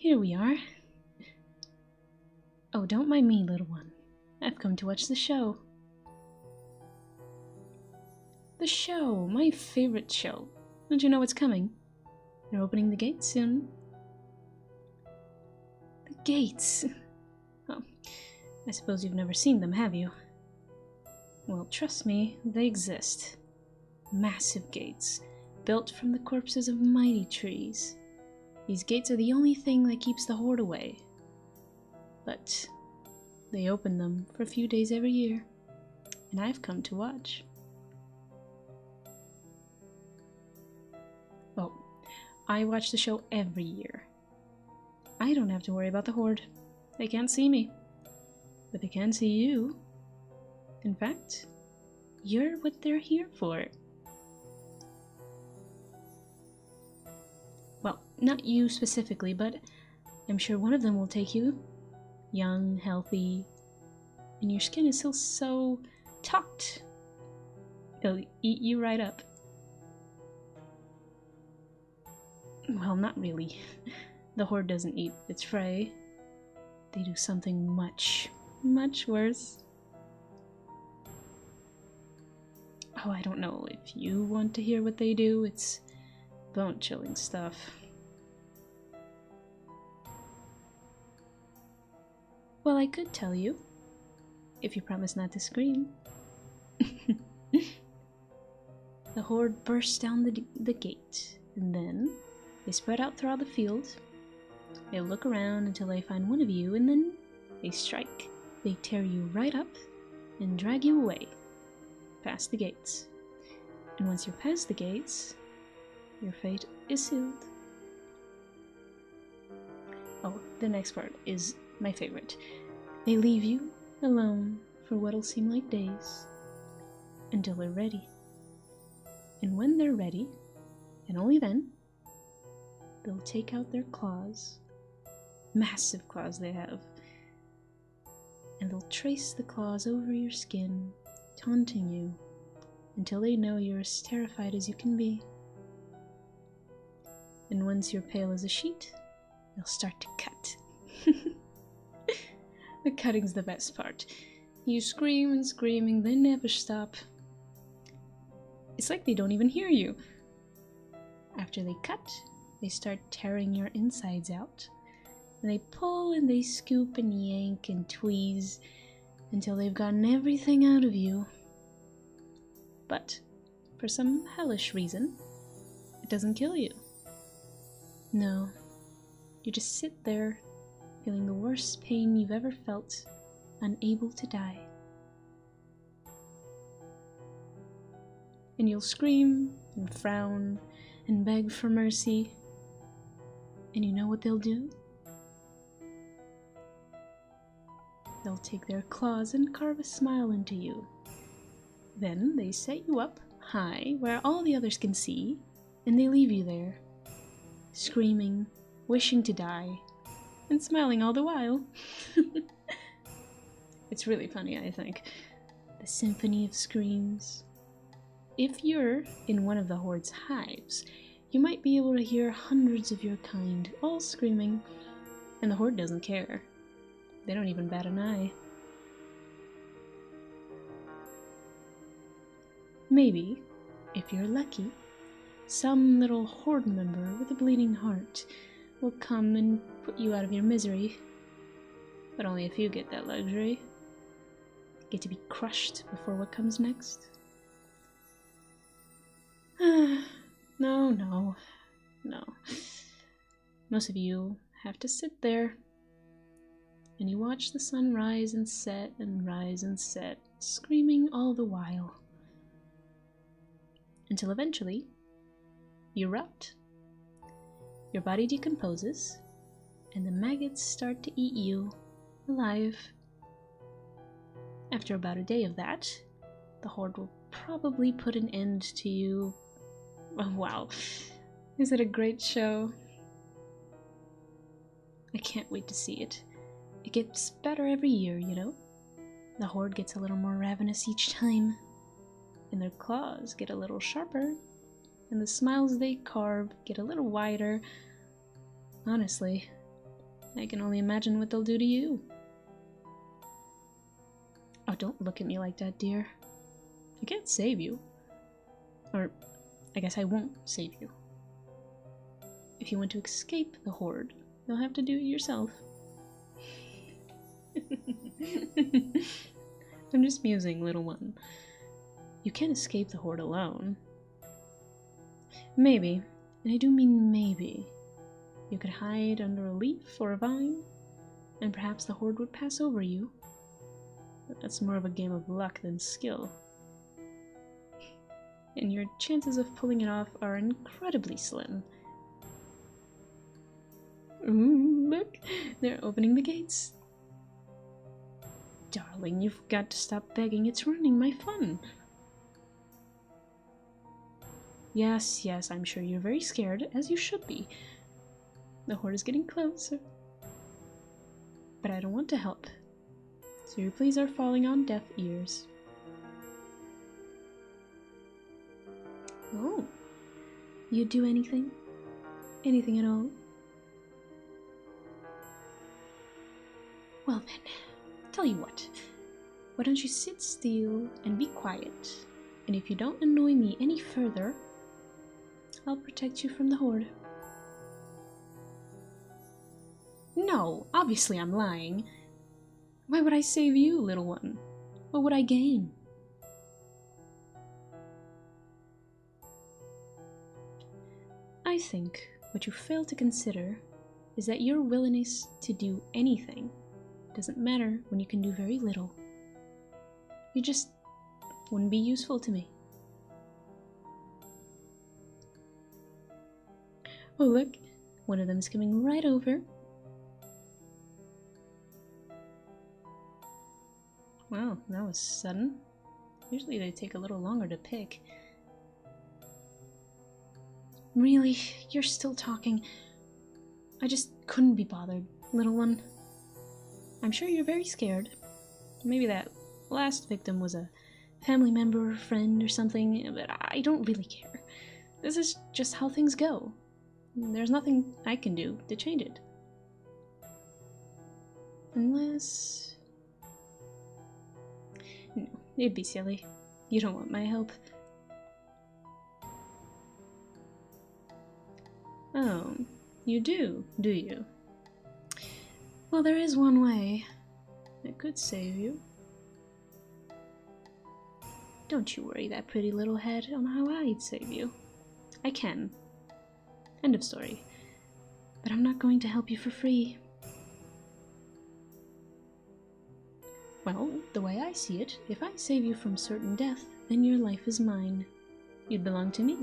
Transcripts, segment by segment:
Here we are. Oh, don't mind me, little one. I've come to watch the show. The show! My favorite show. Don't you know what's coming? They're opening the gates soon. The gates! Oh, I suppose you've never seen them, have you? Well, trust me, they exist. Massive gates, built from the corpses of mighty trees. These gates are the only thing that keeps the horde away. But they open them for a few days every year, and I've come to watch. Oh, I watch the show every year. I don't have to worry about the horde. They can't see me, but they can see you. In fact, you're what they're here for. Well, not you specifically, but I'm sure one of them will take you. Young, healthy, and your skin is still so taut. They'll eat you right up. Well, not really. The horde doesn't eat its prey. They do something much, much worse. Oh, I don't know if you want to hear what they do. It's bone-chilling stuff. Well, I could tell you, if you promise not to scream. The horde bursts down the gate, and then they spread out throughout the field. They look around until they find one of you, and then they strike. They tear you right up and drag you away, past the gates. And once you're past the gates, your fate is sealed. Oh, the next part is my favorite. They leave you alone for what'll seem like days, until they're ready. And when they're ready, and only then, they'll take out their claws, massive claws they have, and they'll trace the claws over your skin, taunting you, until they know you're as terrified as you can be. And once you're pale as a sheet, they'll start to cut. The cutting's the best part. You scream and screaming, they never stop. It's like they don't even hear you. After they cut, they start tearing your insides out. And they pull and they scoop and yank and tweeze until they've gotten everything out of you. But for some hellish reason, it doesn't kill you. No, you just sit there, feeling the worst pain you've ever felt, unable to die. And you'll scream and frown and beg for mercy. And you know what they'll do? They'll take their claws and carve a smile into you. Then they set you up high where all the others can see, and they leave you there, screaming, wishing to die, and smiling all the while. It's really funny, I think. The symphony of screams. If you're in one of the horde's hives, you might be able to hear hundreds of your kind all screaming, and the horde doesn't care. They don't even bat an eye. Maybe, if you're lucky, some little horde member with a bleeding heart will come and put you out of your misery. But only if you get that luxury. Get to be crushed before what comes next. No. Most of you have to sit there, and you watch the sun rise and set, screaming all the while. Until eventually, you rot. Your body decomposes, and the maggots start to eat you alive. After about a day of that, the horde will probably put an end to you. Oh, wow. Is it a great show? I can't wait to see it. It gets better every year, you know? The horde gets a little more ravenous each time, and their claws get a little sharper, and the smiles they carve get a little wider. Honestly, I can only imagine what they'll do to you. Oh, don't look at me like that, dear. I can't save you. Or, I guess I won't save you. If you want to escape the horde, you'll have to do it yourself. I'm just musing, little one. You can't escape the horde alone. Maybe, and I do mean maybe, you could hide under a leaf or a vine, and perhaps the horde would pass over you. But that's more of a game of luck than skill. And your chances of pulling it off are incredibly slim. Ooh, look! They're opening the gates. Darling, you've got to stop begging. It's ruining my fun. Yes, yes, I'm sure you're very scared, as you should be. The horde is getting closer. But I don't want to help. So your pleas are falling on deaf ears. Oh. You'd do anything? Anything at all? Well then, tell you what. Why don't you sit still and be quiet? And if you don't annoy me any further, I'll protect you from the horde. No, obviously I'm lying. Why would I save you, little one? What would I gain? I think what you fail to consider is that your willingness to do anything doesn't matter when you can do very little. You just wouldn't be useful to me. Oh look, one of them is coming right over. Wow, that was sudden. Usually they take a little longer to pick. Really? You're still talking? I just couldn't be bothered, little one. I'm sure you're very scared. Maybe that last victim was a family member or friend or something, but I don't really care. This is just how things go. There's nothing I can do to change it. Unless... No, it'd be silly. You don't want my help. Oh, you do you? Well, there is one way. It could save you. Don't you worry that pretty little head on how I'd save you. I can. End of story. But I'm not going to help you for free. Well, the way I see it, if I save you from certain death, then your life is mine. You'd belong to me.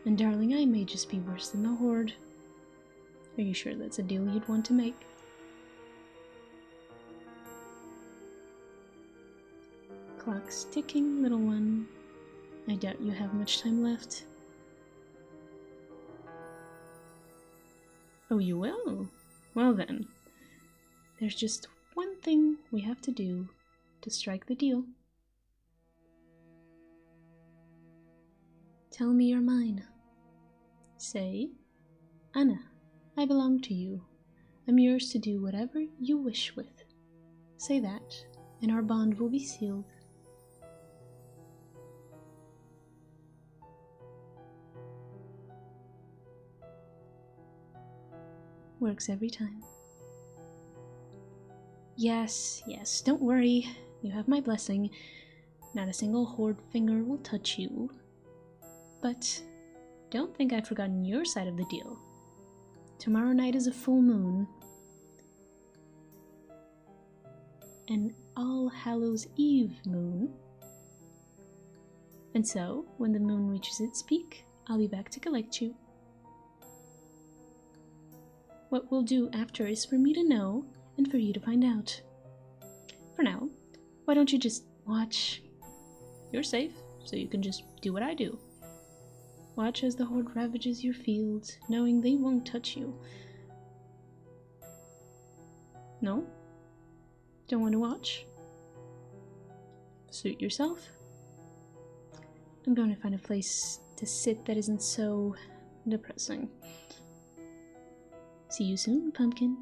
And darling, I may just be worse than the horde. Are you sure that's a deal you'd want to make? Clock's ticking, little one. I doubt you have much time left. Oh, you will? Well then, there's just one thing we have to do to strike the deal. Tell me you're mine. Say, Anna, I belong to you. I'm yours to do whatever you wish with. Say that, and our bond will be sealed. Works every time. Yes, yes, don't worry. You have my blessing. Not a single horde finger will touch you. But don't think I've forgotten your side of the deal. Tomorrow night is a full moon. An All Hallows Eve moon. And so, when the moon reaches its peak, I'll be back to collect you. What we'll do after is for me to know, and for you to find out. For now, why don't you just watch? You're safe, so you can just do what I do. Watch as the horde ravages your fields, knowing they won't touch you. No? Don't want to watch? Suit yourself. I'm going to find a place to sit that isn't so depressing. See you soon, pumpkin.